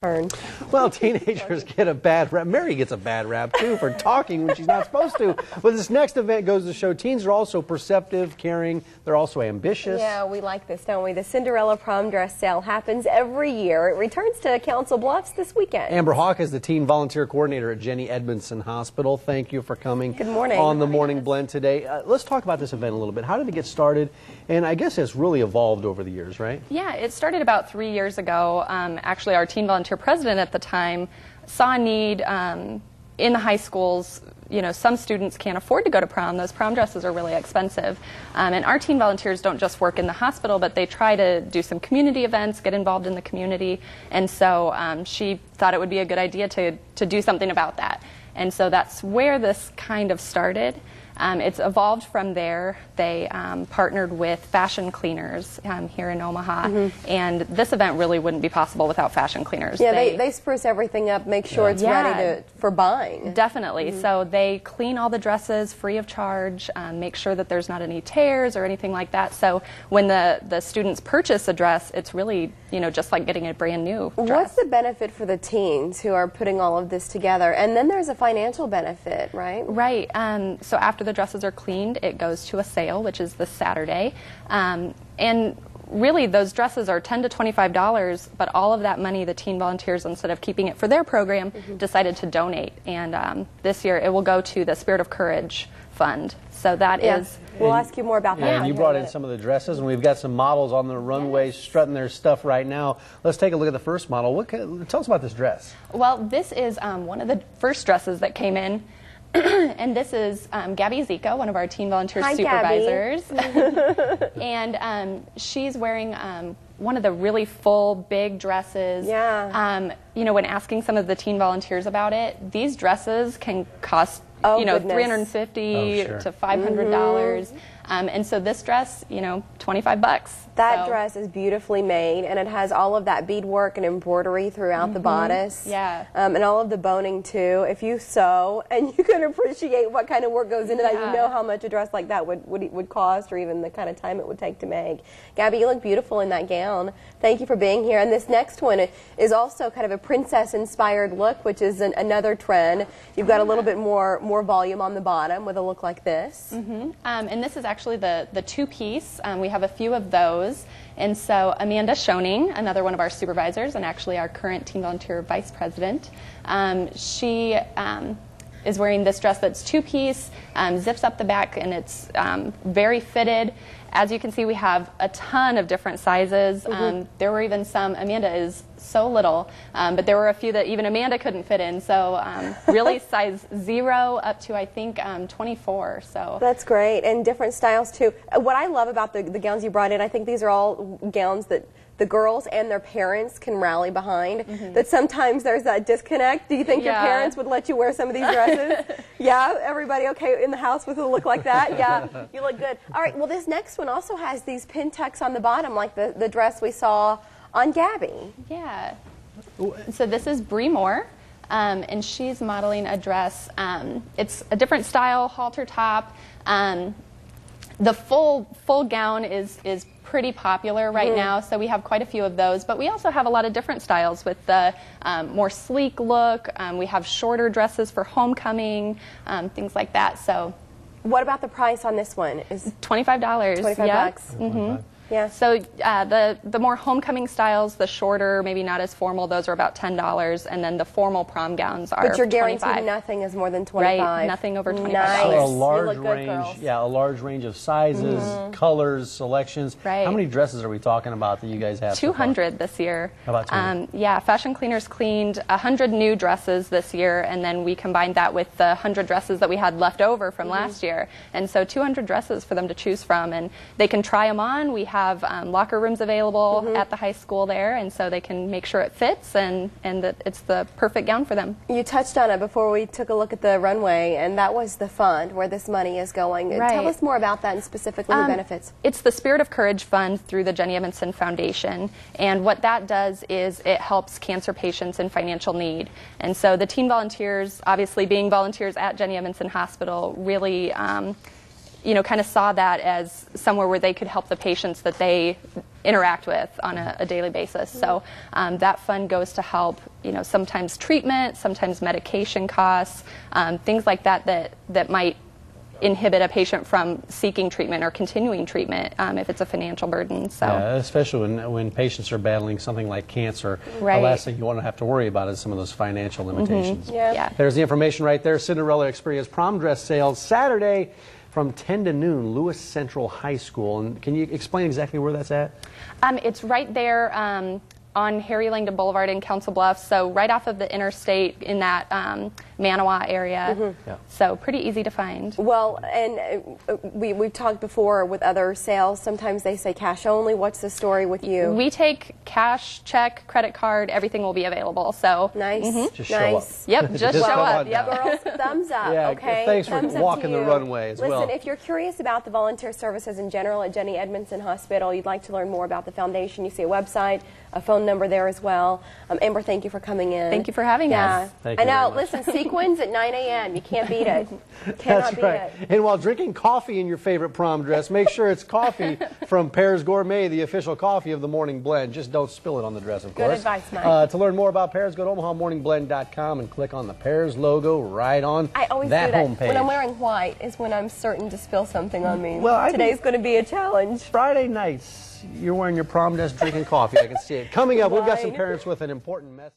Well, teenagers get a bad rap. Mary gets a bad rap, too, for talking when she's not supposed to. But this next event goes to show teens are also perceptive, caring. They're also ambitious. Yeah, we like this, don't we? The Cinderella prom dress sale happens every year. It returns to Council Bluffs this weekend. Amber Hawk is the teen volunteer coordinator at Jennie Edmundson Hospital. Thank you for coming. Good morning. On the Morning Blend today. Let's talk about this event a little bit. How did it get started? And I guess it's really evolved over the years, right? Yeah, it started about 3 years ago. Actually, our teen volunteer president at the time saw a need in the high schools. You know, some students can't afford to go to prom. Those prom dresses are really expensive. And our teen volunteers don't just work in the hospital, but they try to do some community events, get involved in the community. And so she thought it would be a good idea to do something about that. And so that's where this kind of started. It's evolved from there. They partnered with fashion cleaners here in Omaha, and this event really wouldn't be possible without fashion cleaners. Yeah, they spruce everything up, make sure it's ready for buying. Definitely. So they clean all the dresses free of charge, make sure that there's not any tears or anything like that. So when the students purchase a dress, it's really, you know, just like getting a brand new dress. What's the benefit for the teens who are putting all of this together? And then there's a financial benefit, right? Right. So after the dresses are cleaned, it goes to a sale, which is this Saturday. And really, those dresses are $10 to $25, but all of that money, the teen volunteers, instead of keeping it for their program, decided to donate. And this year, it will go to the Spirit of Courage Fund. So that is... We'll ask you more about that. And you brought in some of the dresses, and we've got some models on the runway strutting their stuff right now. Let's take a look at the first model. Tell us about this dress. Well, this is one of the first dresses that came in. And this is Gabby Zico, one of our teen volunteer supervisors. And she's wearing one of the really full, big dresses. Yeah. You know, when asking some of the teen volunteers about it, these dresses can cost, you know, $350 to $500. And so this dress, you know, $25. That dress is beautifully made, and it has all of that beadwork and embroidery throughout the bodice. Yeah. And all of the boning, too. If you sew, and you can appreciate what kind of work goes into that, you know how much a dress like that would cost, or even the kind of time it would take to make. Gabby, you look beautiful in that gown. Thank you for being here. And this next one is also kind of a princess-inspired look, which is another trend. You've got a little bit more volume on the bottom with a look like this. And this is actually the two-piece. We have a few of those. And so Amanda Schoening, another one of our supervisors and actually our current teen volunteer vice president, she is wearing this dress that's two-piece, zips up the back, and it's very fitted. As you can see, we have a ton of different sizes. There were even some, Amanda is so little, but there were a few that even Amanda couldn't fit in. So really size 0 up to, I think, 24. So that's great, and different styles too. What I love about the gowns you brought in, I think these are all gowns that the girls and their parents can rally behind. That sometimes there's that disconnect. Do you think your parents would let you wear some of these dresses? Yeah, everybody okay in the house with a look like that? Yeah, you look good. All right, well, this next one also has these pin tucks on the bottom, like the dress we saw on Gabby. Yeah. So this is Bree Moore, and she's modeling a dress. It's a different style, halter top. The full gown is pretty popular right now, so we have quite a few of those, but we also have a lot of different styles with the more sleek look. We have shorter dresses for homecoming, things like that. So what about the price on this one? Is $25. 25 bucks. Yeah. So the more homecoming styles, the shorter, maybe not as formal, those are about $10, and then the formal prom gowns are $25. But you're guaranteed nothing is more than $25. Right, nothing over $25. Nice. So a large you look range, good, girls. yeah, a large range of sizes, colors, selections. Right. How many dresses are we talking about that you guys have? 200 this year. How about 200? Yeah, Fashion Cleaners cleaned 100 new dresses this year, and then we combined that with the 100 dresses that we had left over from last year, and so 200 dresses for them to choose from, and they can try them on. We have locker rooms available at the high school there, and so they can make sure it fits and that it's the perfect gown for them. You touched on it before we took a look at the runway, and that was the fund where this money is going. Right. Tell us more about that and specifically the benefits. It's the Spirit of Courage Fund through the Jennie Edmundson Foundation, and what that does is it helps cancer patients in financial need. And so the teen volunteers, obviously being volunteers at Jennie Edmundson Hospital, really you know, kind of saw that as somewhere where they could help the patients that they interact with on a daily basis. So that fund goes to help, sometimes treatment, sometimes medication costs, things like that might inhibit a patient from seeking treatment or continuing treatment if it's a financial burden. So yeah, especially when patients are battling something like cancer, right. The last thing you want to have to worry about is some of those financial limitations. Mm-hmm. Yeah. There's the information right there. Cinderella Experience prom dress sales Saturday from 10 to noon, Lewis Central High School. And can you explain exactly where that's at? It's right there on Harry Langdon Boulevard in Council Bluffs, so right off of the interstate in that Manawa area. Mm-hmm. Yeah. So pretty easy to find. Well, and we've talked before with other sales. Sometimes they say cash only. What's the story with you? We take cash, check, credit card. Everything will be available. So nice. Just show up. Yep, just show up. Yep. Girls, thumbs up. Yeah, okay. thanks for thumbs up walking to the you. runway as well. Listen, if you're curious about the volunteer services in general at Jennie Edmundson Hospital, you'd like to learn more about the foundation, you see a website, a phone number there as well. Amber, thank you for coming in. Thank you for having us. Thank you I know. very much. Listen, sequins at 9 a.m. You can't beat it. That's right. And while drinking coffee in your favorite prom dress, make sure it's coffee from Pears Gourmet, the official coffee of the Morning Blend. Just don't spill it on the dress, of course. Good advice, Mike. To learn more about Pears, go to OmahaMorningBlend.com and click on the Pears logo right on I always that do that. homepage. When I'm wearing white is when I'm certain to spill something on me. Well, today's going to be a challenge. Friday nights, you're wearing your prom dress, drinking coffee. I can see it. Coming up, we've got some Wine. parents with an important message.